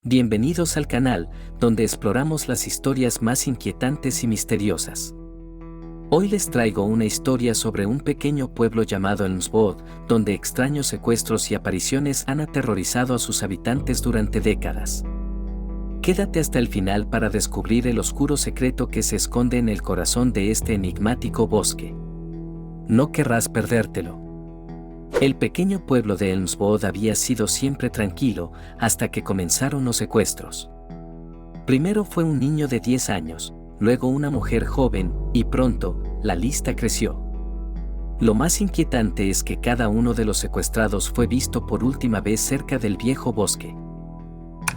Bienvenidos al canal, donde exploramos las historias más inquietantes y misteriosas. Hoy les traigo una historia sobre un pequeño pueblo llamado Elmswood, donde extraños secuestros y apariciones han aterrorizado a sus habitantes durante décadas. Quédate hasta el final para descubrir el oscuro secreto que se esconde en el corazón de este enigmático bosque. No querrás perdértelo. El pequeño pueblo de Elmswood había sido siempre tranquilo hasta que comenzaron los secuestros. Primero fue un niño de 10 años, luego una mujer joven, y pronto, la lista creció. Lo más inquietante es que cada uno de los secuestrados fue visto por última vez cerca del viejo bosque.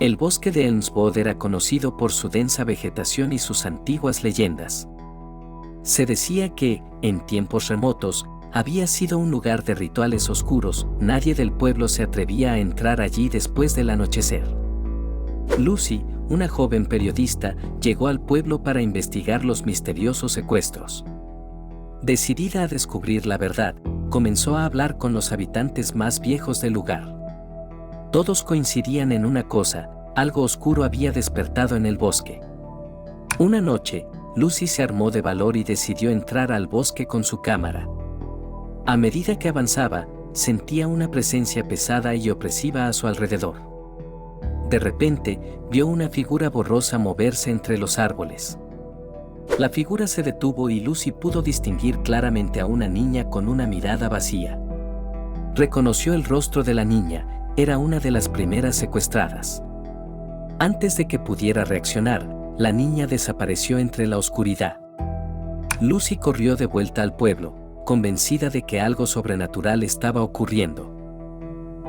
El bosque de Elmswood era conocido por su densa vegetación y sus antiguas leyendas. Se decía que, en tiempos remotos, había sido un lugar de rituales oscuros. Nadie del pueblo se atrevía a entrar allí después del anochecer. Lucy, una joven periodista, llegó al pueblo para investigar los misteriosos secuestros. Decidida a descubrir la verdad, comenzó a hablar con los habitantes más viejos del lugar. Todos coincidían en una cosa: algo oscuro había despertado en el bosque. Una noche, Lucy se armó de valor y decidió entrar al bosque con su cámara. A medida que avanzaba, sentía una presencia pesada y opresiva a su alrededor. De repente, vio una figura borrosa moverse entre los árboles. La figura se detuvo y Lucy pudo distinguir claramente a una niña con una mirada vacía. Reconoció el rostro de la niña, era una de las primeras secuestradas. Antes de que pudiera reaccionar, la niña desapareció entre la oscuridad. Lucy corrió de vuelta al pueblo, convencida de que algo sobrenatural estaba ocurriendo.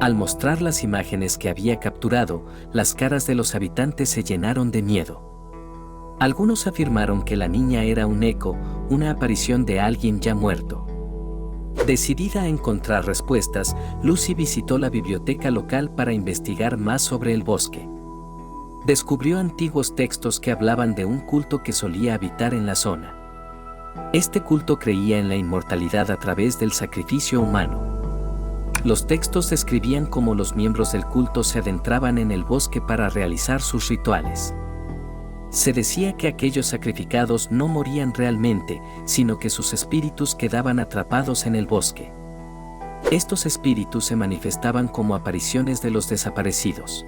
Al mostrar las imágenes que había capturado, las caras de los habitantes se llenaron de miedo. Algunos afirmaron que la niña era un eco, una aparición de alguien ya muerto. Decidida a encontrar respuestas, Lucy visitó la biblioteca local para investigar más sobre el bosque. Descubrió antiguos textos que hablaban de un culto que solía habitar en la zona. Este culto creía en la inmortalidad a través del sacrificio humano. Los textos describían cómo los miembros del culto se adentraban en el bosque para realizar sus rituales. Se decía que aquellos sacrificados no morían realmente, sino que sus espíritus quedaban atrapados en el bosque. Estos espíritus se manifestaban como apariciones de los desaparecidos.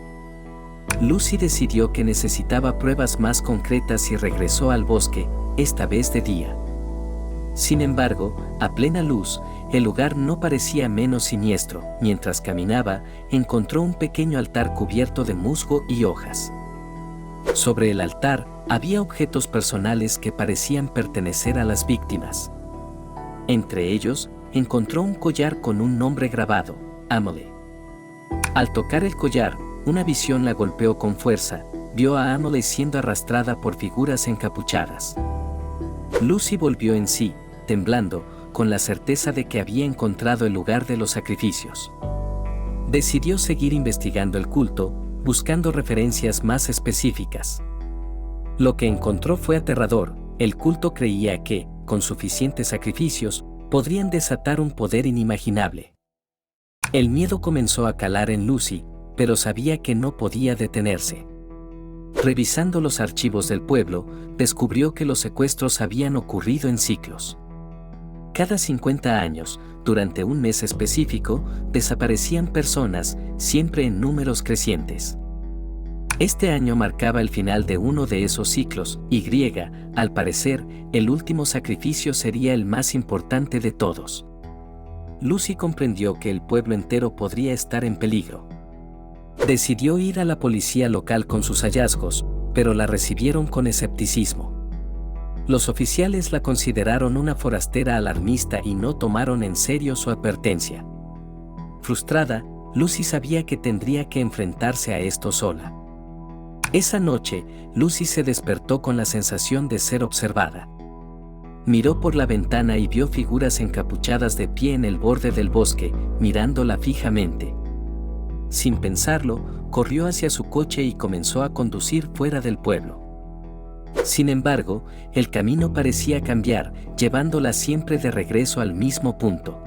Lucy decidió que necesitaba pruebas más concretas y regresó al bosque, esta vez de día. Sin embargo, a plena luz, el lugar no parecía menos siniestro. Mientras caminaba, encontró un pequeño altar cubierto de musgo y hojas. Sobre el altar, había objetos personales que parecían pertenecer a las víctimas. Entre ellos, encontró un collar con un nombre grabado: Emily. Al tocar el collar, una visión la golpeó con fuerza. Vio a Emily siendo arrastrada por figuras encapuchadas. Lucy volvió en sí, temblando, con la certeza de que había encontrado el lugar de los sacrificios. Decidió seguir investigando el culto, buscando referencias más específicas. Lo que encontró fue aterrador. El culto creía que, con suficientes sacrificios, podrían desatar un poder inimaginable. El miedo comenzó a calar en Lucy, pero sabía que no podía detenerse. Revisando los archivos del pueblo, descubrió que los secuestros habían ocurrido en ciclos. Cada 50 años, durante un mes específico, desaparecían personas, siempre en números crecientes. Este año marcaba el final de uno de esos ciclos, y, al parecer, el último sacrificio sería el más importante de todos. Lucy comprendió que el pueblo entero podría estar en peligro. Decidió ir a la policía local con sus hallazgos, pero la recibieron con escepticismo. Los oficiales la consideraron una forastera alarmista y no tomaron en serio su advertencia. Frustrada, Lucy sabía que tendría que enfrentarse a esto sola. Esa noche, Lucy se despertó con la sensación de ser observada. Miró por la ventana y vio figuras encapuchadas de pie en el borde del bosque, mirándola fijamente. Sin pensarlo, corrió hacia su coche y comenzó a conducir fuera del pueblo. Sin embargo, el camino parecía cambiar, llevándola siempre de regreso al mismo punto.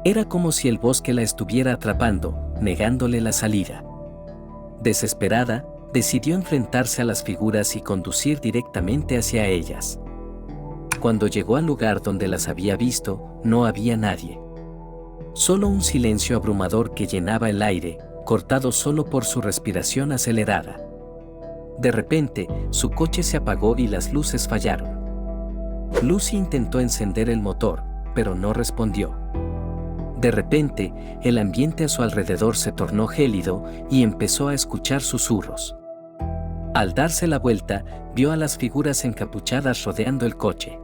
Era como si el bosque la estuviera atrapando, negándole la salida. Desesperada, decidió enfrentarse a las figuras y conducir directamente hacia ellas. Cuando llegó al lugar donde las había visto, no había nadie. Solo un silencio abrumador que llenaba el aire, cortado solo por su respiración acelerada. De repente, su coche se apagó y las luces fallaron. Lucy intentó encender el motor, pero no respondió. De repente, el ambiente a su alrededor se tornó gélido y empezó a escuchar susurros. Al darse la vuelta, vio a las figuras encapuchadas rodeando el coche.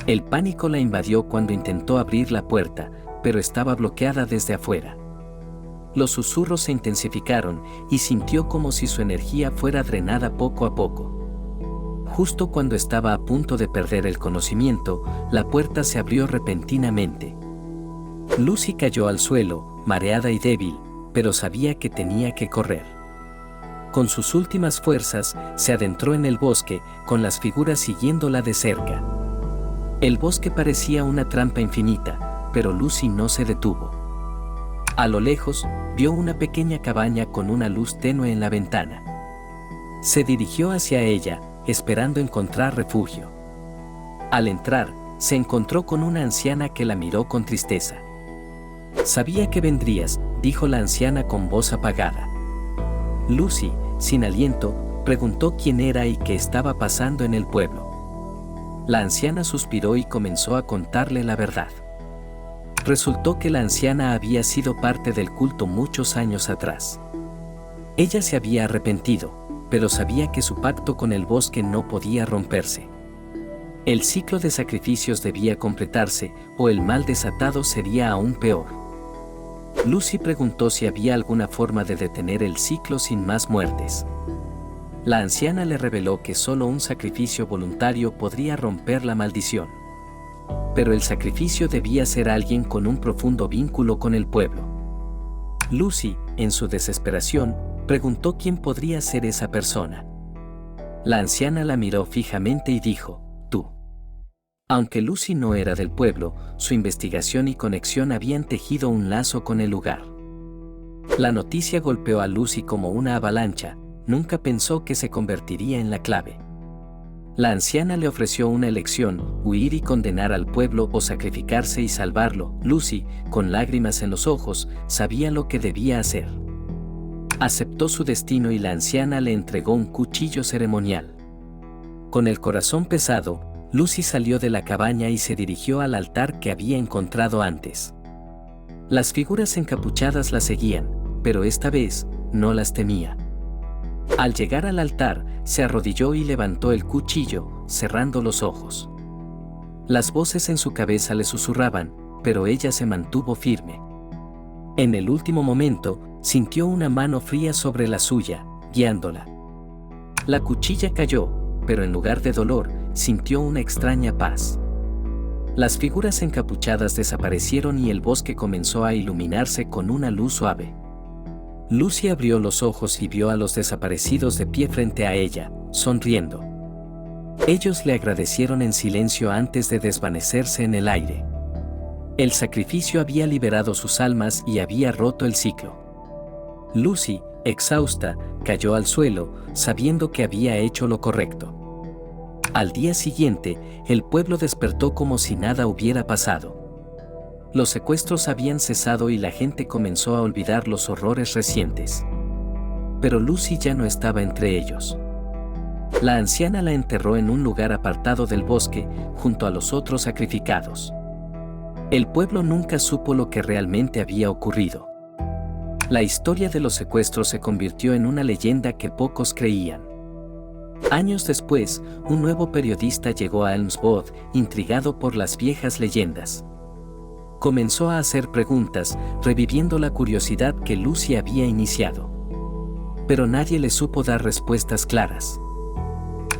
El pánico la invadió cuando intentó abrir la puerta, pero estaba bloqueada desde afuera. Los susurros se intensificaron y sintió como si su energía fuera drenada poco a poco. Justo cuando estaba a punto de perder el conocimiento, la puerta se abrió repentinamente. Lucy cayó al suelo, mareada y débil, pero sabía que tenía que correr. Con sus últimas fuerzas, se adentró en el bosque, con las figuras siguiéndola de cerca. El bosque parecía una trampa infinita, pero Lucy no se detuvo. A lo lejos, vio una pequeña cabaña con una luz tenue en la ventana. Se dirigió hacia ella, esperando encontrar refugio. Al entrar, se encontró con una anciana que la miró con tristeza. «Sabía que vendrías», dijo la anciana con voz apagada. Lucy, sin aliento, preguntó quién era y qué estaba pasando en el pueblo. La anciana suspiró y comenzó a contarle la verdad. Resultó que la anciana había sido parte del culto muchos años atrás. Ella se había arrepentido, pero sabía que su pacto con el bosque no podía romperse. El ciclo de sacrificios debía completarse, o el mal desatado sería aún peor. Lucy preguntó si había alguna forma de detener el ciclo sin más muertes. La anciana le reveló que solo un sacrificio voluntario podría romper la maldición. Pero el sacrificio debía ser alguien con un profundo vínculo con el pueblo. Lucy, en su desesperación, preguntó quién podría ser esa persona. La anciana la miró fijamente y dijo: «Tú». Aunque Lucy no era del pueblo, su investigación y conexión habían tejido un lazo con el lugar. La noticia golpeó a Lucy como una avalancha. Nunca pensó que se convertiría en la clave. La anciana le ofreció una elección: huir y condenar al pueblo o sacrificarse y salvarlo. Lucy, con lágrimas en los ojos, sabía lo que debía hacer. Aceptó su destino y la anciana le entregó un cuchillo ceremonial. Con el corazón pesado, Lucy salió de la cabaña y se dirigió al altar que había encontrado antes. Las figuras encapuchadas la seguían, pero esta vez no las temía. Al llegar al altar, se arrodilló y levantó el cuchillo, cerrando los ojos. Las voces en su cabeza le susurraban, pero ella se mantuvo firme. En el último momento, sintió una mano fría sobre la suya, guiándola. La cuchilla cayó, pero en lugar de dolor, sintió una extraña paz. Las figuras encapuchadas desaparecieron y el bosque comenzó a iluminarse con una luz suave. Lucy abrió los ojos y vio a los desaparecidos de pie frente a ella, sonriendo. Ellos le agradecieron en silencio antes de desvanecerse en el aire. El sacrificio había liberado sus almas y había roto el ciclo. Lucy, exhausta, cayó al suelo, sabiendo que había hecho lo correcto. Al día siguiente, el pueblo despertó como si nada hubiera pasado. Los secuestros habían cesado y la gente comenzó a olvidar los horrores recientes. Pero Lucy ya no estaba entre ellos. La anciana la enterró en un lugar apartado del bosque, junto a los otros sacrificados. El pueblo nunca supo lo que realmente había ocurrido. La historia de los secuestros se convirtió en una leyenda que pocos creían. Años después, un nuevo periodista llegó a Elmswood, intrigado por las viejas leyendas. Comenzó a hacer preguntas, reviviendo la curiosidad que Lucy había iniciado. Pero nadie le supo dar respuestas claras.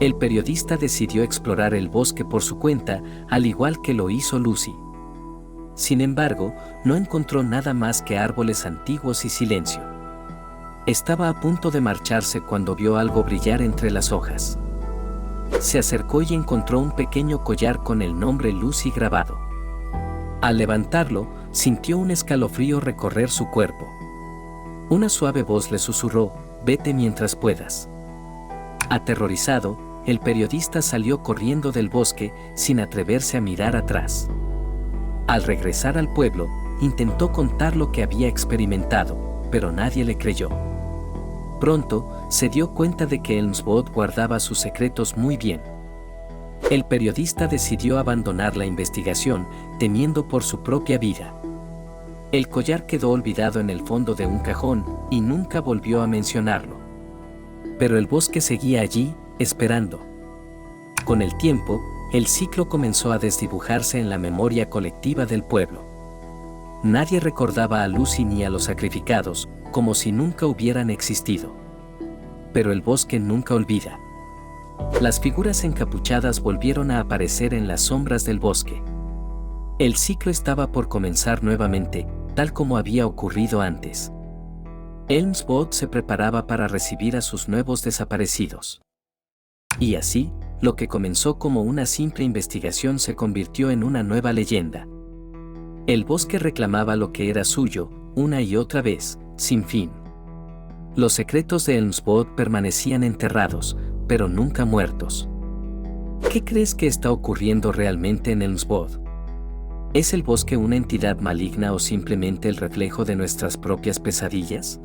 El periodista decidió explorar el bosque por su cuenta, al igual que lo hizo Lucy. Sin embargo, no encontró nada más que árboles antiguos y silencio. Estaba a punto de marcharse cuando vio algo brillar entre las hojas. Se acercó y encontró un pequeño collar con el nombre Lucy grabado. Al levantarlo, sintió un escalofrío recorrer su cuerpo. Una suave voz le susurró: vete mientras puedas. Aterrorizado, el periodista salió corriendo del bosque sin atreverse a mirar atrás. Al regresar al pueblo, intentó contar lo que había experimentado, pero nadie le creyó. Pronto, se dio cuenta de que Elmswood guardaba sus secretos muy bien. El periodista decidió abandonar la investigación, temiendo por su propia vida. El collar quedó olvidado en el fondo de un cajón y nunca volvió a mencionarlo. Pero el bosque seguía allí, esperando. Con el tiempo, el ciclo comenzó a desdibujarse en la memoria colectiva del pueblo. Nadie recordaba a Lucy ni a los sacrificados, como si nunca hubieran existido. Pero el bosque nunca olvida. Las figuras encapuchadas volvieron a aparecer en las sombras del bosque. El ciclo estaba por comenzar nuevamente, tal como había ocurrido antes. Elmswood se preparaba para recibir a sus nuevos desaparecidos. Y así, lo que comenzó como una simple investigación se convirtió en una nueva leyenda. El bosque reclamaba lo que era suyo, una y otra vez, sin fin. Los secretos de Elmswood permanecían enterrados, pero nunca muertos. ¿Qué crees que está ocurriendo realmente en Elmswood? ¿Es el bosque una entidad maligna o simplemente el reflejo de nuestras propias pesadillas?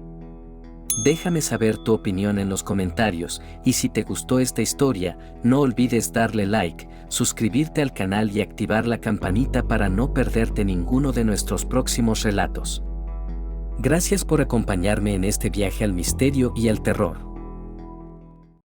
Déjame saber tu opinión en los comentarios, y si te gustó esta historia, no olvides darle like, suscribirte al canal y activar la campanita para no perderte ninguno de nuestros próximos relatos. Gracias por acompañarme en este viaje al misterio y al terror.